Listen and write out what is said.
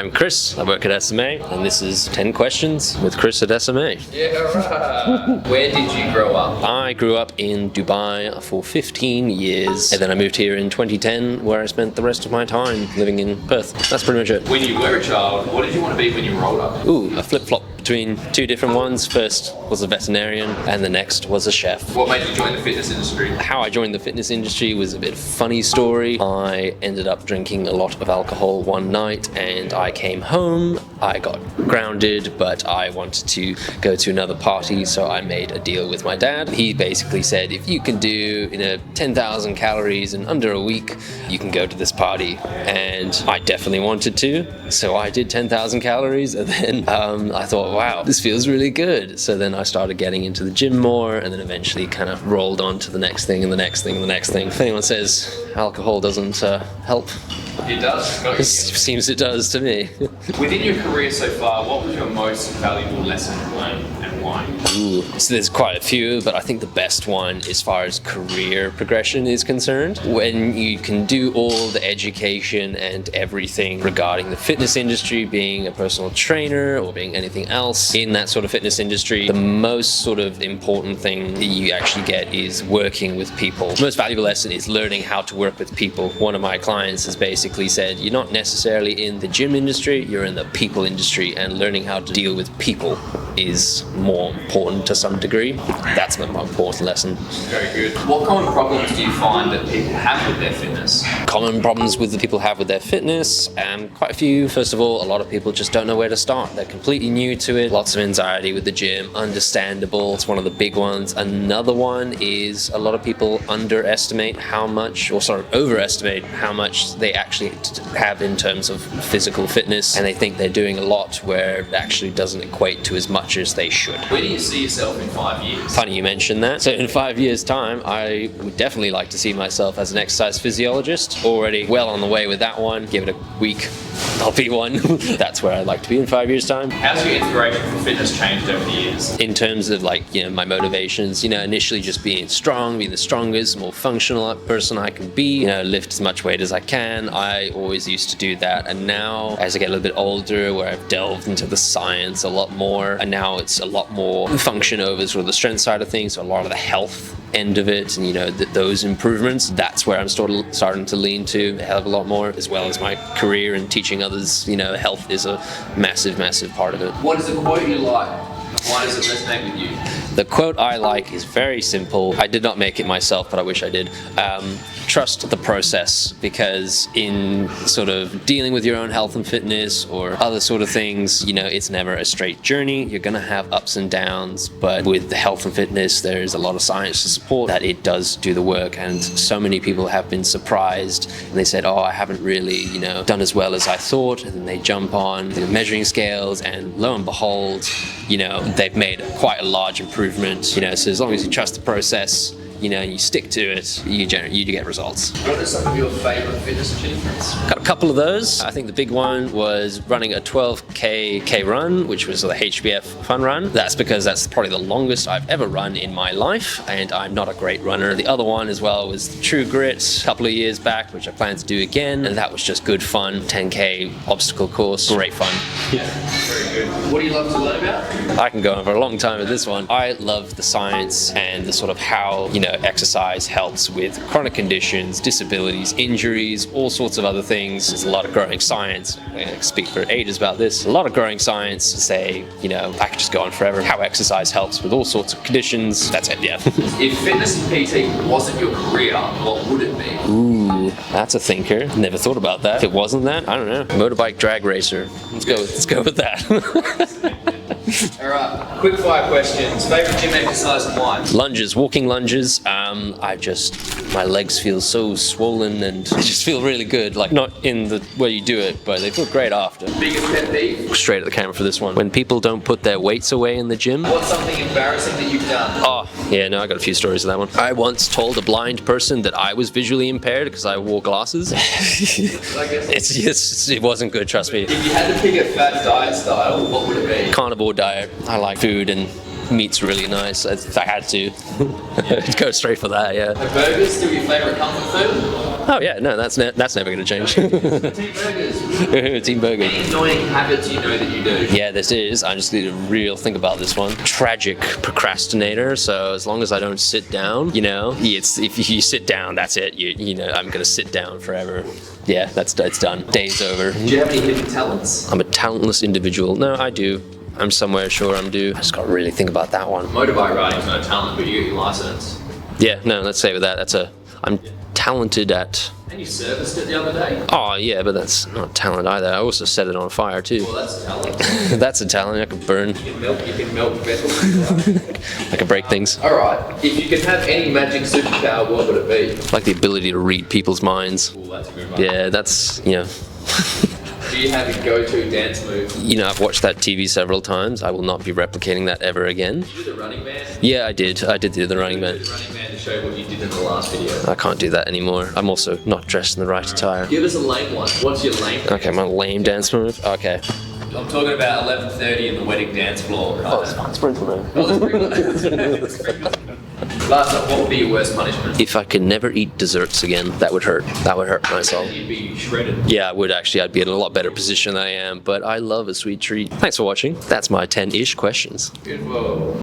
I'm Kris, I work at SMA, and this is 10 Questions with Kris at SMA. Yeah, right. Where did you grow up? I grew up in Dubai for 15 years, and then I moved here in 2010, where I spent the rest of my time living in Perth. That's pretty much it. When you were a child, what did you want to be when you were older? Ooh, a flip-flop between two different ones. First was a veterinarian, and the next was a chef. What made you join the fitness industry? How I joined the fitness industry was a bit funny story. I ended up drinking a lot of alcohol one night, and I came home. I got grounded, but I wanted to go to another party, so I made a deal with my dad. He basically said, if you can do 10,000 calories in under a week, you can go to this party. And I definitely wanted to, so I did 10,000 calories, and then I thought, wow, this feels really good. So then I started getting into the gym more, and then eventually kind of rolled on to the next thing and the next thing and the next thing. If anyone says alcohol doesn't help, It does. it seems it does to me. Within your career so far, what was your most valuable lesson learned and why? Ooh. So there's quite a few, but I think the best one as far as career progression is concerned, when you can do all the education and everything regarding the fitness industry, being a personal trainer or being anything else in that sort of fitness industry, the most sort of important thing that you actually get is working with people. The most valuable lesson is learning how to work with people. One of my clients has basically said, you're not necessarily in the gym industry, you're in the people industry, and learning how to deal with people is more important to some degree. That's the more important lesson. Very good. What common problems do you find that people have with their fitness? Common problems with the people have with their fitness, quite a few. First of all, a lot of people just don't know where to start. They're completely new to it. Lots of anxiety with the gym, understandable. It's one of the big ones. Another one is a lot of people underestimate how much, or sort of overestimate how much they actually have in terms of physical fitness, and they think they're doing a lot where it actually doesn't equate to as much as they should. Where do you see yourself in 5 years? Funny you mentioned that. So in 5 years' time, I would definitely like to see myself as an exercise physiologist. Already well on the way with that one. Give it a week, I'll be one. That's where I'd like to be in 5 years' time. How's your inspiration for fitness changed over the years? In terms of my motivations, initially just being strong, being the strongest, more functional person I can be, lift as much weight as I can. I always used to do that. And now, as I get a little bit older, where I've delved into the science a lot more, and now it's a lot more function over sort of the strength side of things, so a lot of the health end of it, and those improvements, that's where I'm starting to lean to a hell of a lot more, as well as my career and teaching others. Health is a massive part of it. What is a quote you like? Why does it resonate with you? The quote I like is very simple. I did not make it myself, but I wish I did. Trust the process, because in sort of dealing with your own health and fitness or other sort of things, it's never a straight journey. You're going to have ups and downs, but with the health and fitness, there's a lot of science to support that it does do the work. And so many people have been surprised, and they said, I haven't really, done as well as I thought. And then they jump on the measuring scales, and lo and behold, they've made quite a large improvement. So as long as you trust the process, and you stick to it, you get results. What are some of your favorite fitness achievements? Got a couple of those. I think the big one was running a 12K run, which was the HBF fun run. That's because that's probably the longest I've ever run in my life, and I'm not a great runner. The other one as well was the True Grit a couple of years back, which I plan to do again, and that was just good fun. 10K obstacle course, great fun. Yeah, very good. What do you love to learn about? I can go on for a long time with this one. I love the science and the sort of how, exercise helps with chronic conditions, disabilities, injuries, all sorts of other things. There's a lot of growing science. I can speak for ages about this. A lot of growing science to say, I could just go on forever. How exercise helps with all sorts of conditions. That's it, yeah. If fitness and PT wasn't your career, what would it be? Ooh, that's a thinker. Never thought about that. If it wasn't that, I don't know. Motorbike drag racer. Let's go with that. All right, quick fire questions. Favorite gym exercise and why? Lunges, walking lunges. My legs feel so swollen and I just feel really good. Like, not in the way you do it, but they feel great after. Biggest pet peeve? Straight at the camera for this one. When people don't put their weights away in the gym. What's something embarrassing that you've done? Oh, yeah, no, I got a few stories of that one. I once told a blind person that I was visually impaired because I wore glasses. It wasn't good, trust me. If you had to pick a fat diet style, what would it be? Carnivore diet. I like food and meat's really nice. If I had to, I'd go straight for that, yeah. Are burgers still your favourite comfort food? Oh yeah, no, that's never going to change. Two burgers. Team burger. Annoying habits you know that you do. Yeah, this is. I just need to real think about this one. Tragic procrastinator. So as long as I don't sit down, you know, it's if you sit down, that's it. You know, I'm gonna sit down forever. Yeah, it's done. Day's over. Do you have any hidden talents? I'm a talentless individual. No, I do. I'm somewhere sure I'm due. I just gotta really think about that one. Motorbike riding's no talent, but you get your license. Yeah, no, let's say with that. I'm talented at. And you serviced it the other day. Oh yeah, but that's not talent either. I also set it on fire too. Well, that's a talent. That's a talent. I can burn. You can melt metal. I can break things. All right. If you could have any magic superpower, what would it be? Like the ability to read people's minds. Well, that's a good one. Yeah, that's, you know. Do you have a go-to dance move? You know, I've watched that TV several times. I will not be replicating that ever again. Did you do the Running Man? Yeah, I did. I did do the Running Man. The Running Man to show what you did in the last video. I can't do that anymore. I'm also not dressed in the right attire. Give us a lame one. What's your lame? Okay, my lame dance move. Okay. I'm talking about 11:30 in the wedding dance floor. Oh, it's fine. Sprinkler. Oh, the sprinkler. Last up, what would be your worst punishment? If I could never eat desserts again, that would hurt. That would hurt my soul. You'd be shredded. Yeah, I would actually. I'd be in a lot better position than I am, but I love a sweet treat. Thanks for watching. That's my 10-ish questions. Beautiful.